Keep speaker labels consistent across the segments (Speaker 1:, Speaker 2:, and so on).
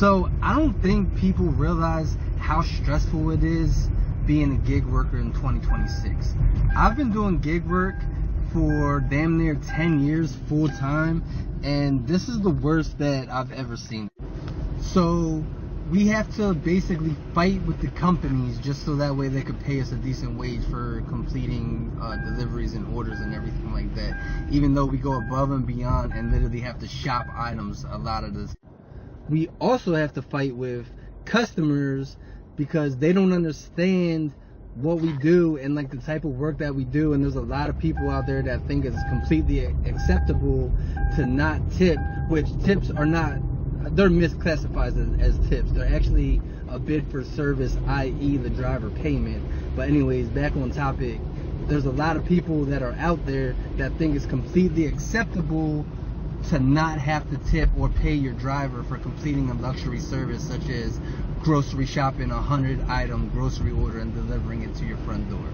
Speaker 1: So I don't think people realize how stressful it is being a gig worker in 2026. I've been doing gig work for damn near 10 years full time, and this is the worst that I've ever seen. So we have to basically fight with the companies just so that way they could pay us a decent wage for completing deliveries and orders and everything like that, even though we go above and beyond and literally have to shop items a lot of this. We also have to fight with customers because they don't understand what we do and like the type of work that we do, and there's a lot of people out there that think it's completely acceptable to not tip, which tips are not, they're misclassified as tips. They're actually a bid for service, i.e. the driver payment. But anyways, back on topic, there's a lot of people that are out there that think it's completely acceptable to not have to tip or pay your driver for completing a luxury service such as grocery shopping a 100-item grocery order and delivering it to your front door.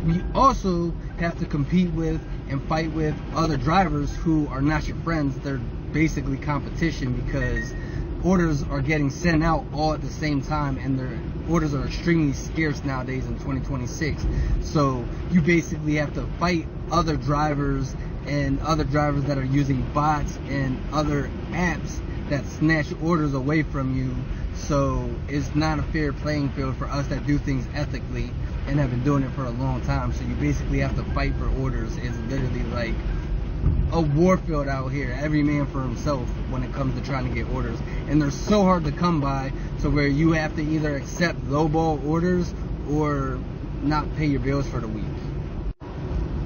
Speaker 1: We also have to compete with and fight with other drivers who are not your friends. They're basically competition because orders are getting sent out all at the same time, and their orders are extremely scarce nowadays in 2026. So you basically have to fight other drivers and other drivers that are using bots and other apps that snatch orders away from you. So it's not a fair playing field for us that do things ethically and have been doing it for a long time. So you basically have to fight for orders. It's literally like a war field out here, every man for himself when it comes to trying to get orders. And they're so hard to come by to where you have to either accept lowball orders or not pay your bills for the week.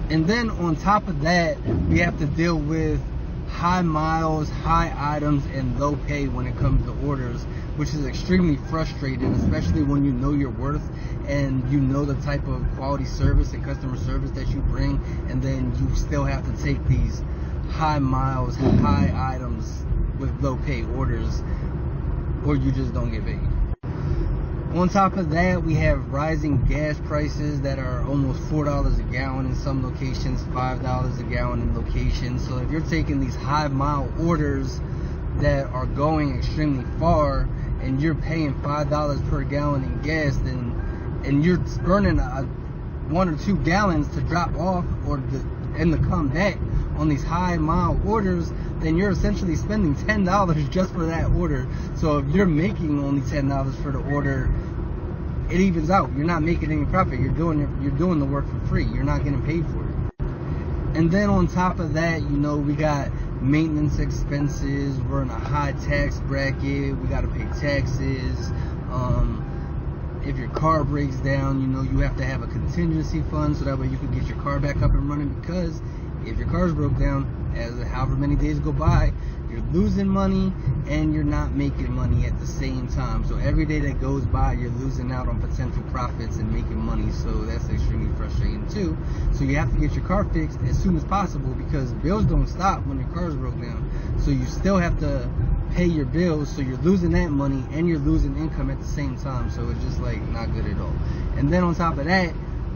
Speaker 1: And then on top of that, we have to deal with high miles, high items, and low pay when it comes to orders, which is extremely frustrating, especially when you know your worth and you know the type of quality service and customer service that you bring, and then you still have to take these high miles, high items with low pay orders, or you just don't get paid. On top of that, we have rising gas prices that are almost $4 a gallon in some locations, $5 a gallon in locations. So if you're taking these high mile orders that are going extremely far and you're paying $5 per gallon in gas, and you're burning 1 or 2 gallons to drop off and to come back on these high mile orders, then you're essentially spending $10 just for that order. So if you're making only $10 for the order, it evens out. You're not making any profit. You're doing the work for free. You're not getting paid for it. And then on top of that, we got maintenance expenses. We're in a high tax bracket. We got to pay taxes. If your car breaks down, you have to have a contingency fund so that way you can get your car back up and running, because if your car's broke down, as however many days go by, you're losing money and you're not making money at the same time. So every day that goes by, you're losing out on potential profits and making money. So that's extremely frustrating too. So you have to get your car fixed as soon as possible, because bills don't stop when your car's broke down. So you still have to pay your bills, so you're losing that money and you're losing income at the same time. So it's just like not good at all. And then on top of that,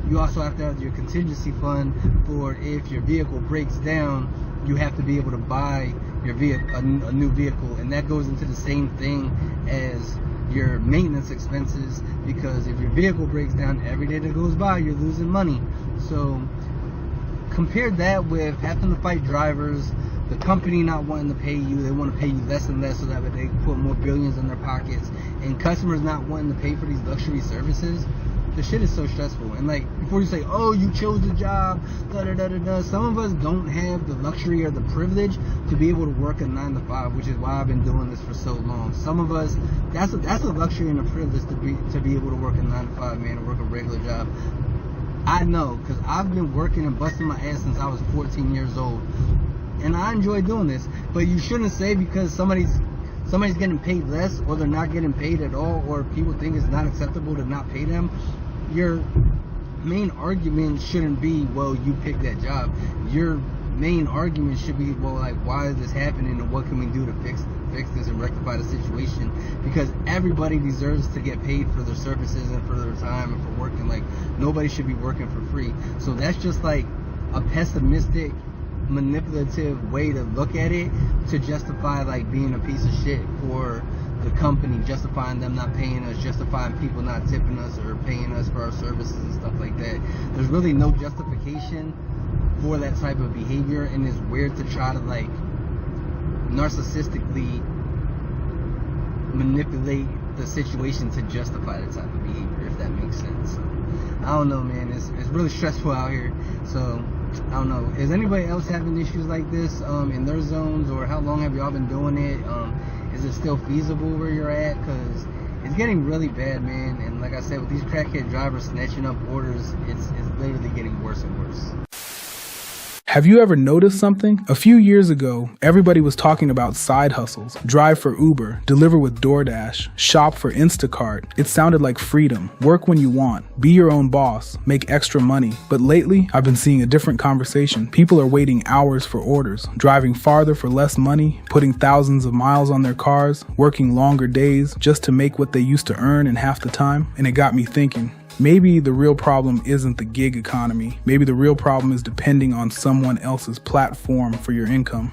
Speaker 1: you also have to have your contingency fund for if your vehicle breaks down, you have to be able to buy your vehicle, a new vehicle, and that goes into the same thing as your maintenance expenses, because if your vehicle breaks down, every day that goes by, you're losing money. So compare that with having to fight drivers, the company not wanting to pay you, they want to pay you less and less so that they can put more billions in their pockets, and customers not wanting to pay for these luxury services. The shit is so stressful. And like, before you say, oh, you chose the job, some of us don't have the luxury or the privilege to be able to work a 9 to 5, which is why I've been doing this for so long. Some of us, that's a luxury and a privilege to be able to work a 9 to 5, man, to work a regular job. I know, because I've been working and busting my ass since I was 14 years old, and I enjoy doing this. But you shouldn't say because somebody's getting paid less, or they're not getting paid at all, or people think it's not acceptable to not pay them, your main argument shouldn't be, well, you picked that job. Your main argument should be, well, like, why is this happening, and what can we do to fix this and rectify the situation? Because everybody deserves to get paid for their services and for their time and for working. Like, nobody should be working for free. So that's just like a pessimistic, manipulative way to look at it, to justify like being a piece of shit for the company, justifying them not paying us, justifying people not tipping us or paying us for our services and stuff like that. There's really no justification for that type of behavior, and it's weird to try to like narcissistically manipulate the situation to justify that type of behavior, if that makes sense. So, I don't know, man. It's really stressful out here. So I don't know. Is anybody else having issues like this in their zones, or how long have y'all been doing it? Is it still feasible where you're at? Because it's getting really bad, man. And like I said, with these crackhead drivers snatching up orders, it's literally getting worse and worse.
Speaker 2: Have you ever noticed something? A few years ago, everybody was talking about side hustles. Drive for Uber, deliver with DoorDash, shop for Instacart. It sounded like freedom. Work when you want. Be your own boss. Make extra money. But lately, I've been seeing a different conversation. People are waiting hours for orders, driving farther for less money, putting thousands of miles on their cars, working longer days just to make what they used to earn in half the time. And it got me thinking. Maybe the real problem isn't the gig economy. Maybe the real problem is depending on someone else's platform for your income.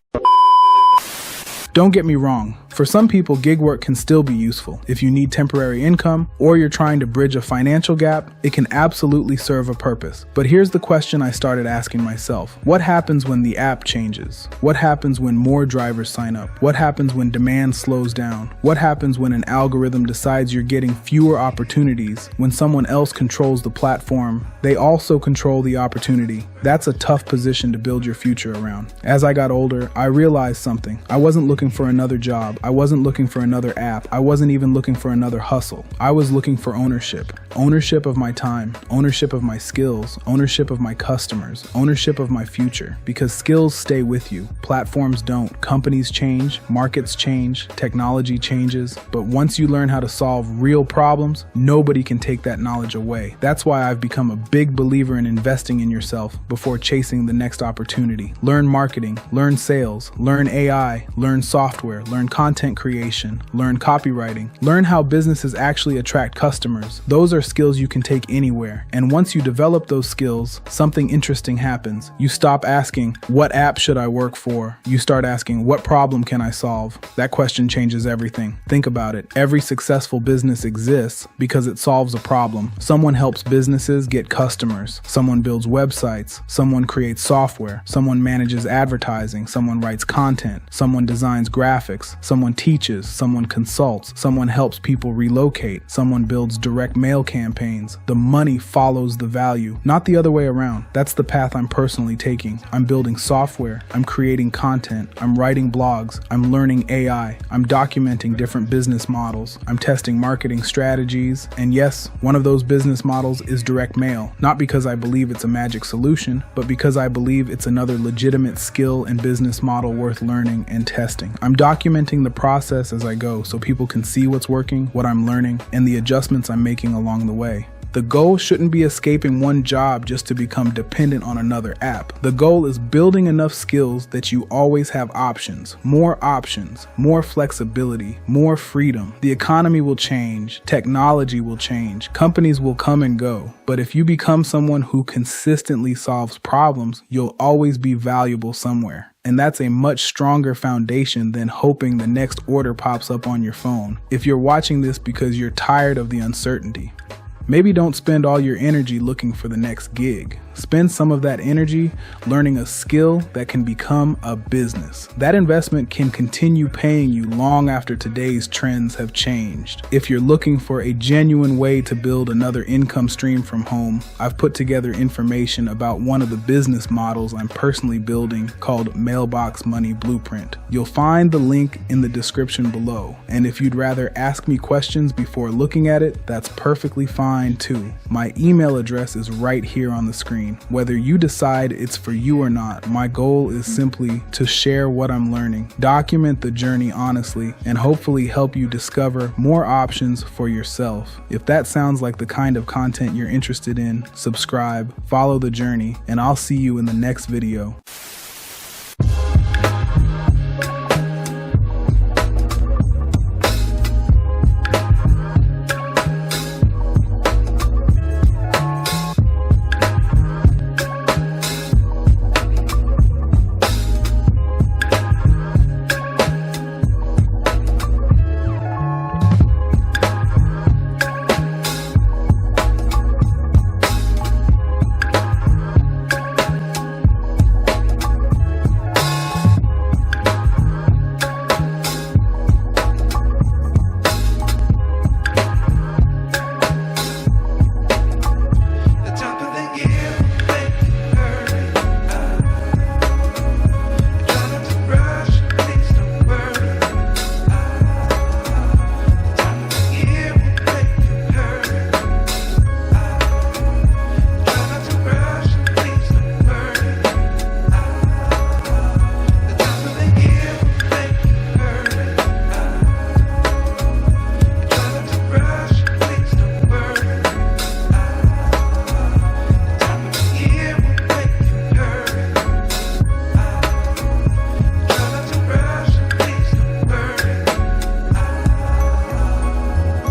Speaker 2: Don't get me wrong. For some people, gig work can still be useful. If you need temporary income or you're trying to bridge a financial gap, it can absolutely serve a purpose. But here's the question I started asking myself. What happens when the app changes? What happens when more drivers sign up? What happens when demand slows down? What happens when an algorithm decides you're getting fewer opportunities? When someone else controls the platform, they also control the opportunity. That's a tough position to build your future around. As I got older, I realized something. I wasn't looking for another job. I wasn't looking for another app. I wasn't even looking for another hustle. I was looking for ownership. Ownership of my time, ownership of my skills, ownership of my customers, ownership of my future. Because skills stay with you. Platforms don't. Companies change, markets change, technology changes. But once you learn how to solve real problems, nobody can take that knowledge away. That's why I've become a big believer in investing in yourself before chasing the next opportunity. Learn marketing, learn sales, learn AI, learn software, learn content creation, learn copywriting, learn how businesses actually attract customers. Those are skills you can take anywhere. And once you develop those skills, something interesting happens. You stop asking, what app should I work for? You start asking, what problem can I solve? That question changes everything. Think about it. Every successful business exists because it solves a problem. Someone helps businesses get customers. Someone builds websites. Someone creates software. Someone manages advertising. Someone writes content. Someone designs graphics. Someone teaches, someone consults, someone helps people relocate, someone builds direct mail campaigns. The money follows the value, not the other way around. That's the path I'm personally taking. I'm building software, I'm creating content, I'm writing blogs, I'm learning AI, I'm documenting different business models, I'm testing marketing strategies, and yes, one of those business models is direct mail, not because I believe it's a magic solution, but because I believe it's another legitimate skill and business model worth learning and testing. I'm documenting the process as I go so people can see what's working, what I'm learning, and the adjustments I'm making along the way. The goal shouldn't be escaping one job just to become dependent on another app. The goal is building enough skills that you always have options, more flexibility, more freedom. The economy will change, technology will change, companies will come and go. But if you become someone who consistently solves problems, you'll always be valuable somewhere. And that's a much stronger foundation than hoping the next order pops up on your phone. If you're watching this because you're tired of the uncertainty, maybe don't spend all your energy looking for the next gig. Spend some of that energy learning a skill that can become a business. That investment can continue paying you long after today's trends have changed. If you're looking for a genuine way to build another income stream from home, I've put together information about one of the business models I'm personally building called Mailbox Money Blueprint. You'll find the link in the description below. And if you'd rather ask me questions before looking at it, that's perfectly fine too. My email address is right here on the screen. Whether you decide it's for you or not, my goal is simply to share what I'm learning, document the journey honestly, and hopefully help you discover more options for yourself. If that sounds like the kind of content you're interested in, subscribe, follow the journey, and I'll see you in the next video.